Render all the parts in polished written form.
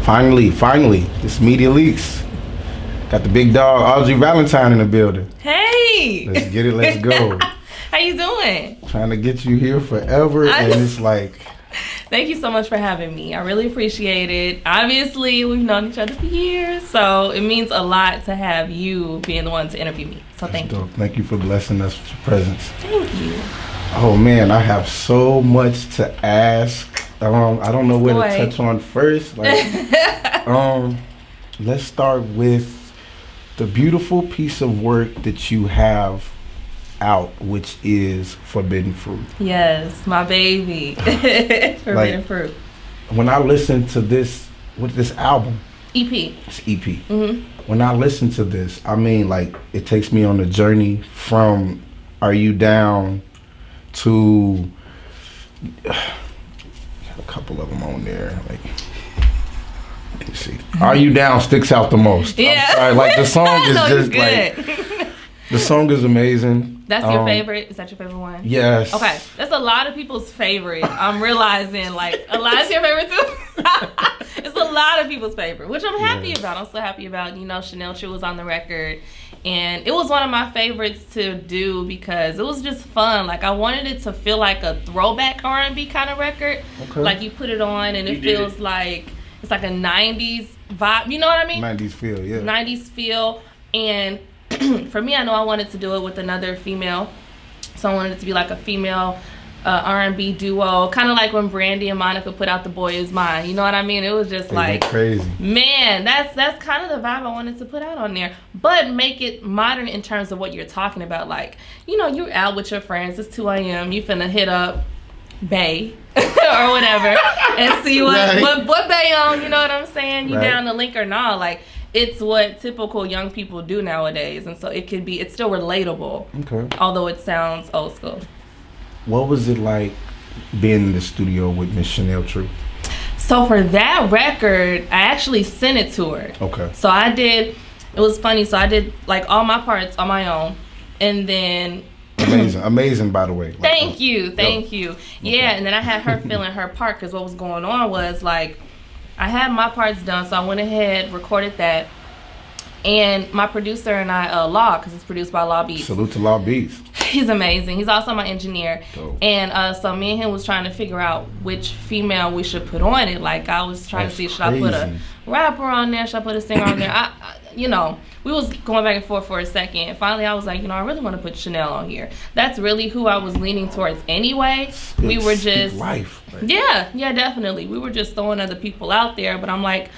Finally, it's Media Leeks. Got the big dog, Audrey Valentine, in the building. Hey! Let's get it, let's go. How you doing? Trying to get you here forever, and it's like... Thank you so much for having me. I really appreciate it. Obviously, we've known each other for years, so it means a lot to have you being the one to interview me. So thank you. Thank you for blessing us with your presence. Thank you. Oh man, I have so much to ask. I don't know where to touch on first. Let's start with the beautiful piece of work that you have out, which is Forbidden Fruit. Yes, my baby. Forbidden Fruit. When I listen to this, with this album, EP. It's EP. Mm-hmm. When I listen to this, I mean, like, it takes me on a journey from Are You Down to got a couple of them on there. Like, let me see. Are You Down sticks out the most. Yeah. I'm sorry, like the song is no, just like the song is amazing. That's your favorite? Is that your favorite one? Yes. Okay. That's a lot of people's favorite. I'm realizing, like, a lot is your favorite too. It's a lot of people's favorite, which I'm happy about. I'm so happy about. You know, Chanel True was on the record, and it was one of my favorites to do because it was just fun. Like, I wanted it to feel like a throwback R&B kind of record. Okay. Like, you put it on and it feels like it's like a 90s vibe. You know what I mean? 90s feel, yeah. 90s feel. And for me, I know I wanted to do it with another female. So I wanted it to be like a female R&B duo, kind of like when Brandy and Monica put out The Boy Is Mine. You know what I mean? It was just like crazy. Man, that's kind of the vibe I wanted to put out on there, but make it modern in terms of what you're talking about. Like, you know, you're out with your friends. It's 2 a.m. You finna hit up Bay or whatever and see what Bay on. You know what I'm saying? You down the link or not? Like, it's what typical young people do nowadays, and so it's still relatable. Okay. Although it sounds old school. What was it like being in the studio with Miss Chanel True? So for that record, I actually sent it to her. Okay. So it was funny. So I did like all my parts on my own, and then amazing by the way. Thank you. Okay. Yeah, and then I had her filling her part because what was going on was like, I had my parts done, so I went ahead, recorded that, and my producer and I, Law, because it's produced by Law Beats. Salute to Law Beats. He's amazing. He's also my engineer. Dope. And so me and him was trying to figure out which female we should put on it. Like, I was trying to see, should I put a rapper on there? Should I put a singer on there? We was going back and forth for a second. And finally, I was like, I really want to put Chanel on here. That's really who I was leaning towards anyway. We were just... life. Right? Yeah, definitely. We were just throwing other people out there. But I'm like,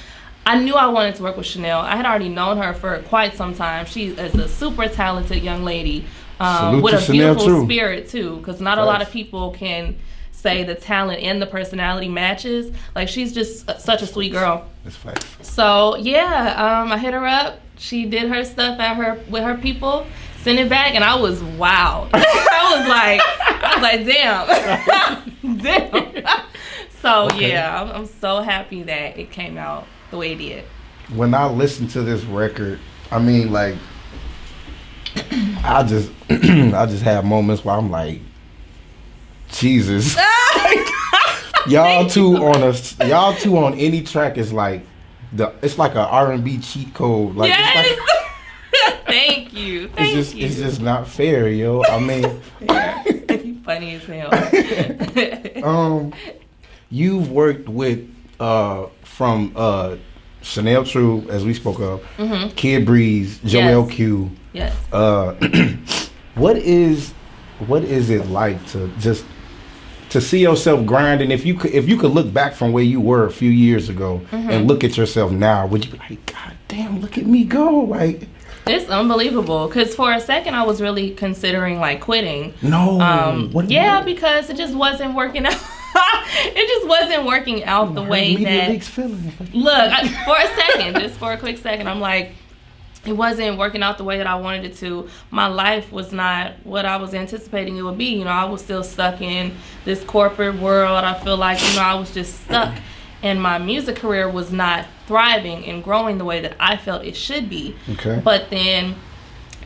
I knew I wanted to work with Chanel. I had already known her for quite some time. She is a super talented young lady with a beautiful spirit, too. Because not a lot of people can say the talent and the personality matches. Like, she's just such a sweet girl. That's facts. So, yeah, I hit her up. She did her stuff with her people, sent it back, and I was wowed. I was like, damn. So, yeah, I'm so happy that it came out the way it did. When I listen to this record, I mean, like, I just have moments where I'm like, Jesus. y'all two on any track is like it's like a R&B cheat code. Like, yes. It's like, Thank you. It's just not fair, yo. I mean, you funny as hell. You've worked with from Chanel True, as we spoke of, Kid Breeze, Joel Q. Yes. What is it like to see yourself grinding? If you could look back from where you were a few years ago and look at yourself now, would you be like, God damn, look at me go? Like, it's unbelievable. Because for a second I was really considering like quitting. No. Because it just wasn't working out. It just wasn't working out the way that. Look, just for a quick second, I'm like, it wasn't working out the way that I wanted it to. My life was not what I was anticipating it would be. I was still stuck in this corporate world. I feel like, I was just stuck. And my music career was not thriving and growing the way that I felt it should be. Okay. But then,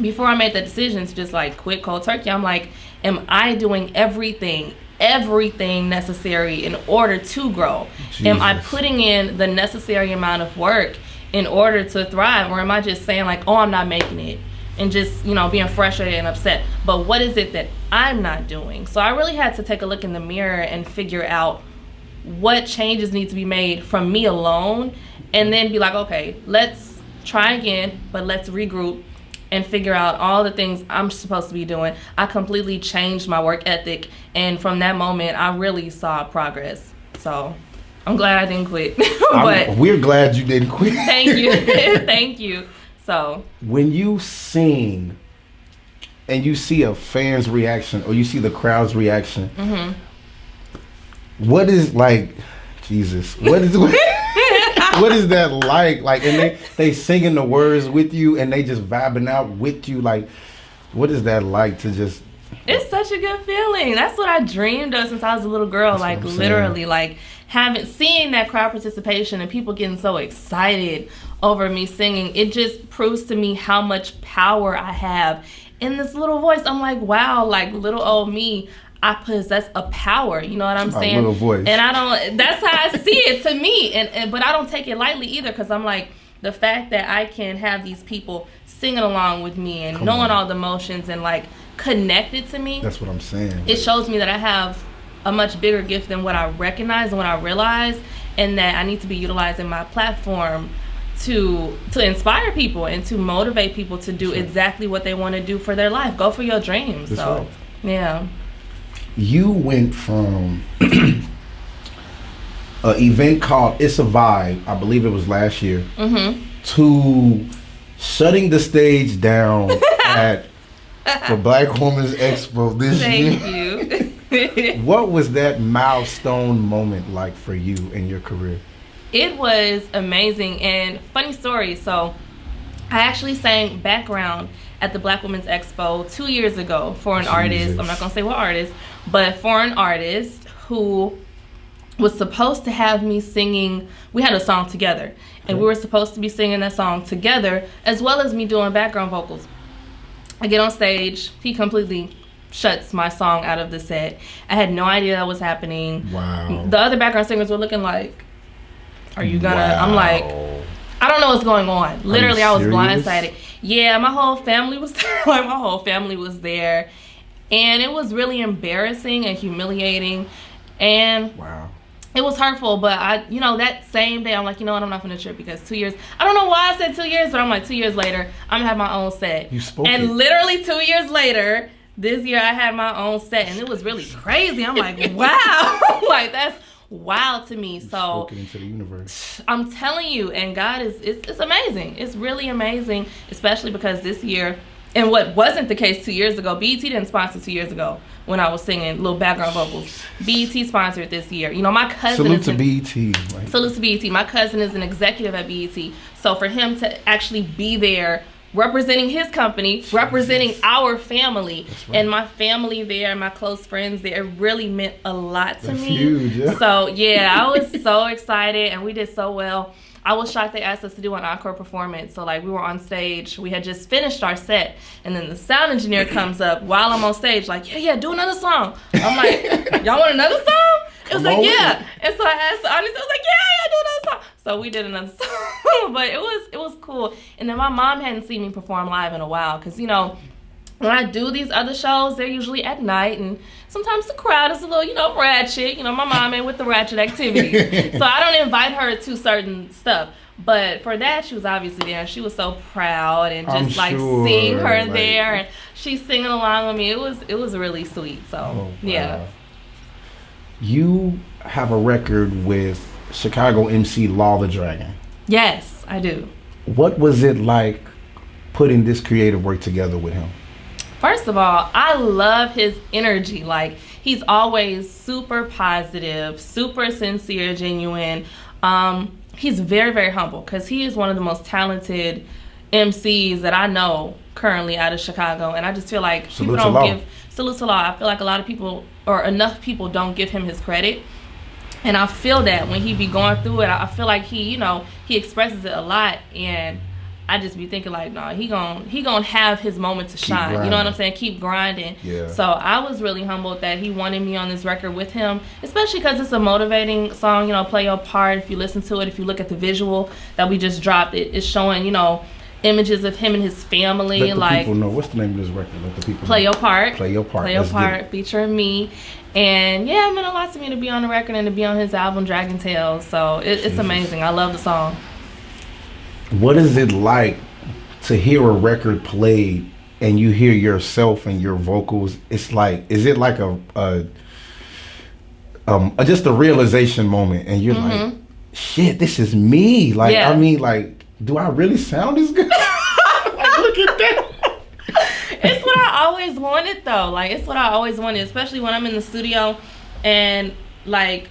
before I made the decision to just like quit cold turkey, I'm like, am I doing everything everything necessary in order to grow? Jesus. Am I putting in the necessary amount of work in order to thrive? Or am I just saying like, oh, I'm not making it, and just, being frustrated and upset? But what is it that I'm not doing? So I really had to take a look in the mirror and figure out what changes need to be made from me alone, and then be like, okay, let's try again, but let's regroup and figure out all the things I'm supposed to be doing. I completely changed my work ethic, and from that moment, I really saw progress. So I'm glad I didn't quit. But we're glad you didn't quit. Thank you. Thank you. So when you sing and you see a fan's reaction, or you see the crowd's reaction, mm-hmm. What is like, Jesus, what is what is that like? Like, and they singing the words with you, and they just vibing out with you. Like, what is that like to just? It's such a good feeling. That's what I dreamed of since I was a little girl. That's like literally, like seeing that crowd participation and people getting so excited over me singing. It just proves to me how much power I have in this little voice. I'm like, wow, like little old me, I possess a power, you know what I'm saying? Little voice. And that's how I see it to me. But I don't take it lightly either, because I'm like, the fact that I can have these people singing along with me and knowing all the emotions and like connected to me. That's what I'm saying. It shows me that I have a much bigger gift than what I recognize and what I realize, and that I need to be utilizing my platform to inspire people and to motivate people to do exactly what they want to do for their life. Go for your dreams. That's so right. Yeah. You went from an event called It's a Vibe, I believe it was last year, mm-hmm. to shutting the stage down at the Black Women's Expo this year. Thank you. What was that milestone moment like for you in your career? It was amazing. And funny story, so I actually sang background at the Black Women's Expo 2 years ago for an artist. I'm not going to say what artist, but for an artist who was supposed to have me singing. We had a song together, and we were supposed to be singing that song together, as well as me doing background vocals. I get on stage. He completely shuts my song out of the set. I had no idea that was happening. Wow. The other background singers were looking like, are you gonna? Wow. I'm like, I don't know what's going on. Literally, I was blindsided. Yeah, my whole family was there. Like, my whole family was there. And it was really embarrassing and humiliating. And wow. It was hurtful. But that same day, I'm like, you know what? I'm not going to trip, because 2 years. I don't know why I said 2 years, but I'm like, 2 years later, I'm going to have my own set. You spoke and it. Literally 2 years later, this year, I had my own set. And it was really crazy. I'm like, wow. Like, that's wild to me. So spoken into the universe. I'm telling you, and God it's amazing. It's really amazing, especially because this year, and what wasn't the case 2 years ago, BET didn't sponsor 2 years ago when I was singing little background vocals. BET sponsored this year. My cousin Salute to BET. Right? Salute to BET. My cousin is an executive at BET. So for him to actually be there representing his company, representing our family, right. And my family there, my close friends there, it really meant a lot to me. Huge, yeah. So yeah, I was so excited, and we did so well. I was shocked they asked us to do an encore performance. So like, we were on stage, we had just finished our set, and then the sound engineer comes up while I'm on stage like, yeah, do another song. I'm like, y'all want another song? It was like, yeah. And so I asked the audience, I was like, yeah, do another song. So we did another song, but it was cool. And then my mom hadn't seen me perform live in a while, because when I do these other shows, they're usually at night, and sometimes the crowd is a little, ratchet. My mom ain't with the ratchet activity. So I don't invite her to certain stuff. But for that, she was obviously there, and she was so proud, and just seeing her there, and she's singing along with me. It was really sweet. So, yeah. You have a record with Chicago MC Law the Dragon. Yes, I do. What was it like putting this creative work together with him? First of all, I love his energy. Like, he's always super positive, super sincere, genuine. He's very, very humble, because he is one of the most talented MCs that I know currently out of Chicago. And I just feel like salute to Law. I feel like a lot of people, or enough people, don't give him his credit. And I feel that when he be going through it, I feel like he expresses it a lot. And I just be thinking like, no, he gon' have his moment to shine. You know what I'm saying? Keep grinding. Yeah. So I was really humbled that he wanted me on this record with him, especially because it's a motivating song. You know, Play Your Part. If you listen to it, if you look at the visual that we just dropped, it's showing, you know, images of him and his family. Let the like, people know. What's the name of this record? Let the people Play know. Your Part. Play Your Part. Play Your Part, featuring me. And yeah, it meant a lot to me to be on the record and to be on his album Dragon Tales. So it's amazing. I love the song. What is it like to hear a record played and you hear yourself and your vocals? It's like, is it like just a realization moment, and you're like, shit, this is me. Like, I mean, like, do I really sound as good? Like, look at that. It's what I always wanted, though. Like, it's what I always wanted, especially when I'm in the studio. And, like,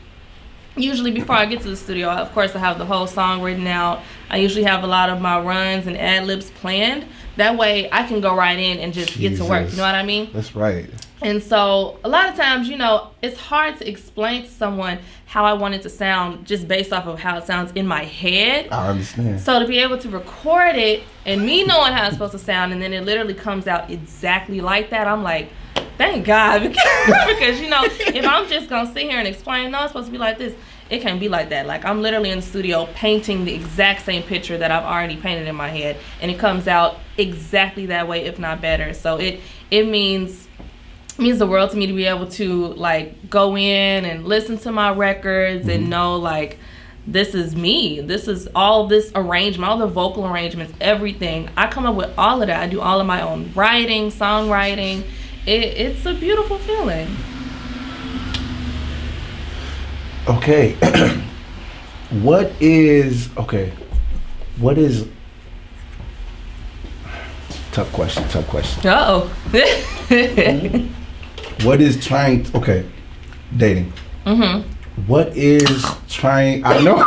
usually before I get to the studio, of course, I have the whole song written out. I usually have a lot of my runs and ad-libs planned. That way, I can go right in and just get to work. You know what I mean? That's right. And so, a lot of times, you know, it's hard to explain to someone how I want it to sound just based off of how it sounds in my head. I understand. So, to be able to record it and me knowing how it's supposed to sound, and then it literally comes out exactly like that, I'm like, thank God. Because, you know, if I'm just going to sit here and explain, no, it's supposed to be like this, it can't be like that. Like, I'm literally in the studio painting the exact same picture that I've already painted in my head, and it comes out exactly that way, if not better. So, it means the world to me to be able to, like, go in and listen to my records and know, like, this is me. This is all this arrangement, all the vocal arrangements, everything. I come up with all of that. I do all of my own writing, songwriting. It's a beautiful feeling. Okay. What is tough question. Uh-oh. What is dating. What is trying, I know.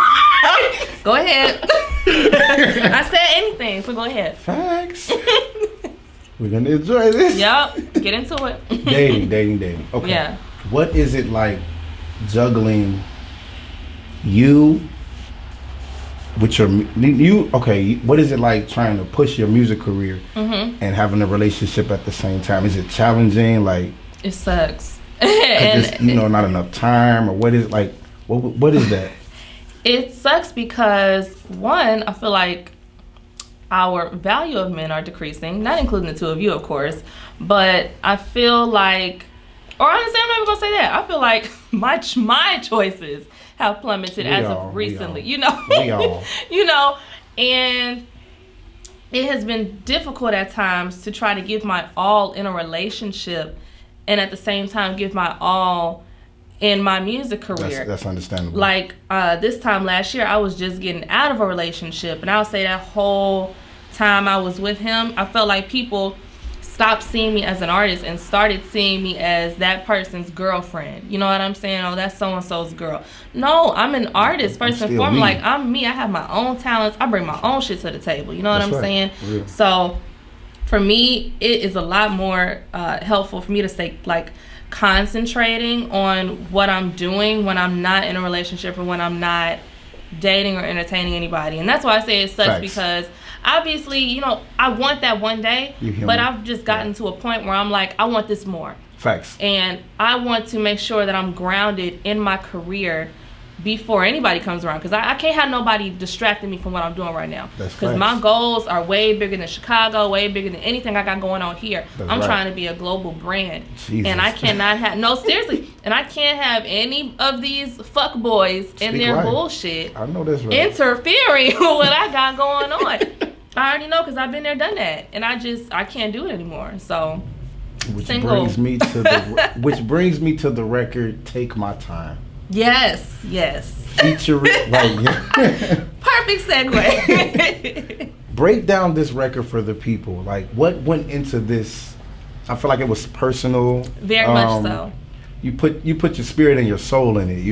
Go ahead. I said anything, so go ahead. Facts. We're gonna enjoy this. Yep, get into it. Dating. Okay. Yeah. What is it like juggling you with what is it like trying to push your music career and having a relationship at the same time? Is it challenging? Like, it sucks. And not enough time, or what is like what is that? It sucks because, one, I feel like our value of men are decreasing, not including the two of you, of course, but I feel like, or honestly, I'm not even gonna say that. I feel like my choices have plummeted of recently. We all. And it has been difficult at times to try to give my all in a relationship and at the same time give my all in my music career. That's understandable. Like, this time last year, I was just getting out of a relationship, and I'll say that whole time I was with him, I felt like people stopped seeing me as an artist and started seeing me as that person's girlfriend. You know what I'm saying? Oh, that's so-and-so's girl. No, I'm an artist first and foremost. Like, I'm me. I have my own talents. I bring my own shit to the table. You know what I'm saying? Yeah. So, for me, it is a lot more helpful for me to stay, like, concentrating on what I'm doing when I'm not in a relationship or when I'm not dating or entertaining anybody. And that's why I say it sucks. Facts. Because obviously, I want that one day, but I've just gotten to a point where I'm like, I want this more. Facts. And I want to make sure that I'm grounded in my career before anybody comes around, because I can't have nobody distracting me from what I'm doing right now. Because my goals are way bigger than Chicago, way bigger than anything I got going on here. I'm trying to be a global brand. Jesus. And I cannot have, no, seriously, and I can't have any of these fuck boys and their bullshit I know that's right. interfering with what I got going on. I already know, because I've been there, done that, and I can't do it anymore. So, which brings me to the record, Take My Time. Yes. Featuring, perfect segue. Break down this record for the people. Like, what went into this? I feel like it was personal. Very much so. You put your spirit and your soul in it.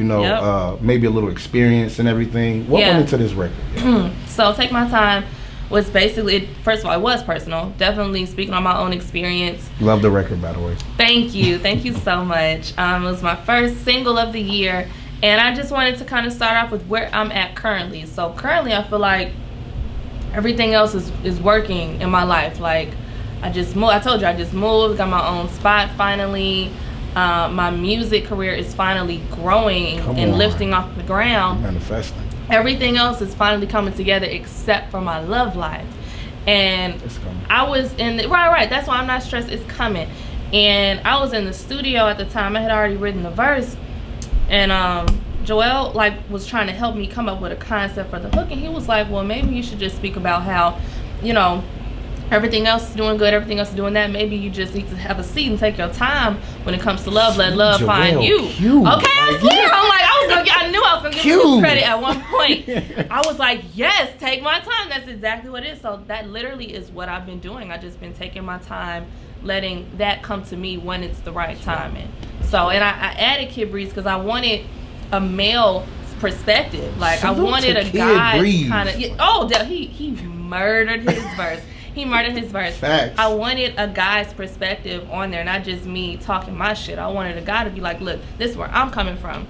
Maybe a little experience and everything. What went into this record? So, Take My Time was basically, first of all, it was personal. Definitely speaking on my own experience. Love the record, by the way. Thank you so much. It was my first single of the year, and I just wanted to kind of start off with where I'm at currently. So currently, I feel like everything else is working in my life. Like, I just moved. I told you I just moved, got my own spot finally. My music career is finally growing and lifting off the ground. Manifesting. Everything else is finally coming together except for my love life. And I was in the, right. That's why I'm not stressed. It's coming. And I was in the studio at the time. I had already written the verse, and Joel was trying to help me come up with a concept for the hook, and he was like, well, maybe you should just speak about how, everything else is doing good, everything else is doing that. Maybe you just need to have a seat and take your time when it comes to love. Let love find you. Cute. Okay, I swear. I'm like, I knew I was gonna give you this credit at one point. I was like, yes, take my time. That's exactly what it is. So that literally is what I've been doing. I've just been taking my time, letting that come to me when it's the right timing. So, and I added Kid Breeze because I wanted a male perspective. Like, I wanted a guy kind of. He murdered his verse. He murdered his verse. Facts. I wanted a guy's perspective on there, not just me talking my shit. I wanted a guy to be like, look, this is where I'm coming from.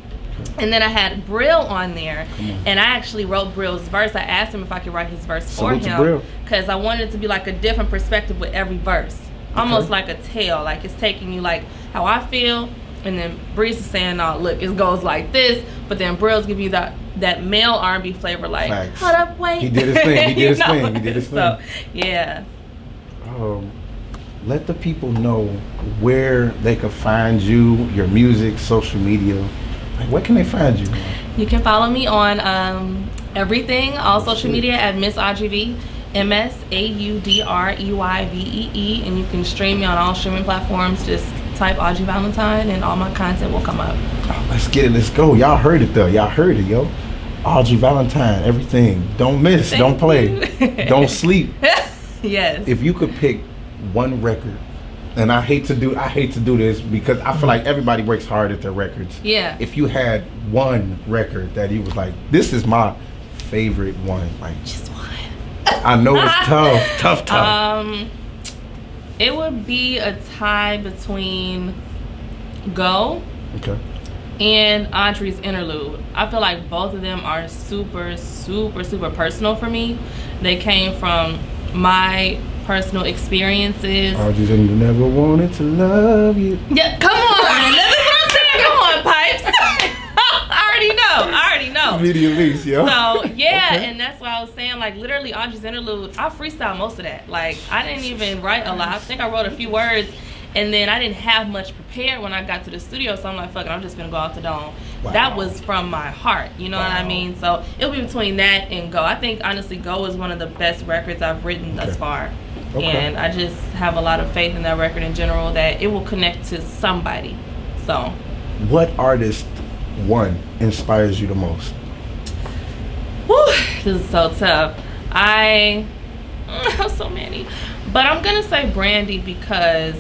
And then I had Brill on there, and I actually wrote Brill's verse. I asked him if I could write his verse for him because I wanted it to be like a different perspective with every verse. Almost like a tale. Like, it's taking you like how I feel, and then Breeze is saying, oh, look, it goes like this, but then Brill's give you that male R&B flavor, like, Facts. Hold up, wait. He did his thing. He did his thing. So, yeah. Let the people know where they can find you, your music, social media. Like, where can they find you? You can follow me on everything, all social media at Miss Audrey V, MSAUDREYVEE, and you can stream me on all streaming platforms. Just type Audrey Valentine and all my content will come up. Oh, let's get it. Let's go. Y'all heard it though. Y'all heard it, yo. Audrey Valentine, everything. Don't miss. Don't play. Don't sleep. Yes. If you could pick one record, and I hate to do this because I feel like everybody works hard at their records. Yeah. If you had one record that you was like, this is my favorite one, like just one. I know it's tough. It would be a tie between Go and Audrey's Interlude. I feel like both of them are super, super, super personal for me. They came from my personal experiences. Audrey's Never Wanted to Love You. Yeah, come on. That's what I'm saying. Come on, Pipes. I already know. MediaLeeks, yo. So, yeah, and that's what I was saying. Like, literally, Audrey's Interlude, I freestyle most of that. Like, I didn't even write a lot. I think I wrote a few words, and then I didn't have much prepared when I got to the studio, so I'm like, fuck it, I'm just going to go off the dome. Wow. That was from my heart, you know what I mean? So, it'll be between that and Go. I think, honestly, Go is one of the best records I've written thus far. And I just have a lot of faith in that record in general that it will connect to somebody. So, what artist, one, inspires you the most? Whew, this is so tough. I have so many, but I'm gonna say Brandy because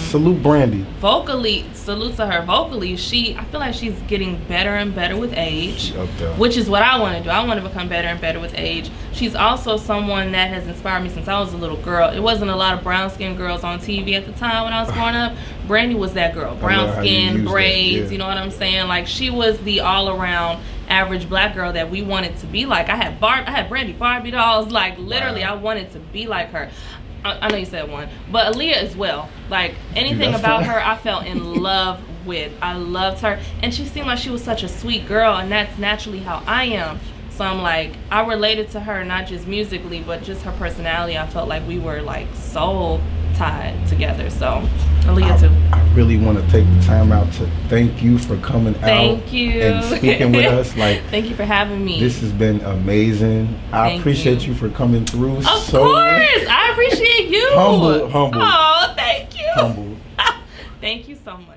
salute Brandy. Vocally, salute to her. Vocally, I feel like she's getting better and better with age, which is what I want to do. I want to become better and better with age. She's also someone that has inspired me since I was a little girl. It wasn't a lot of brown skinned girls on TV at the time when I was growing up. Brandy was that girl. Brown skin, braids, you know what I'm saying? Like, she was the all around average black girl that we wanted to be like. I had Brandy Barbie dolls. Like, literally, I wanted to be like her. I know you said one, but Aaliyah as well. Like, anything about her, I fell in love with. I loved her, and she seemed like she was such a sweet girl, and that's naturally how I am. So I'm like, I related to her not just musically, but just her personality. I felt like we were like soul tied together. So Aaliyah too. I really want to take the time out to thank you for coming out and speaking with us. Like, thank you for having me. This has been amazing. I appreciate you for coming through. Of course, I appreciate you. Humble. Oh, thank you. Humble. Thank you so much.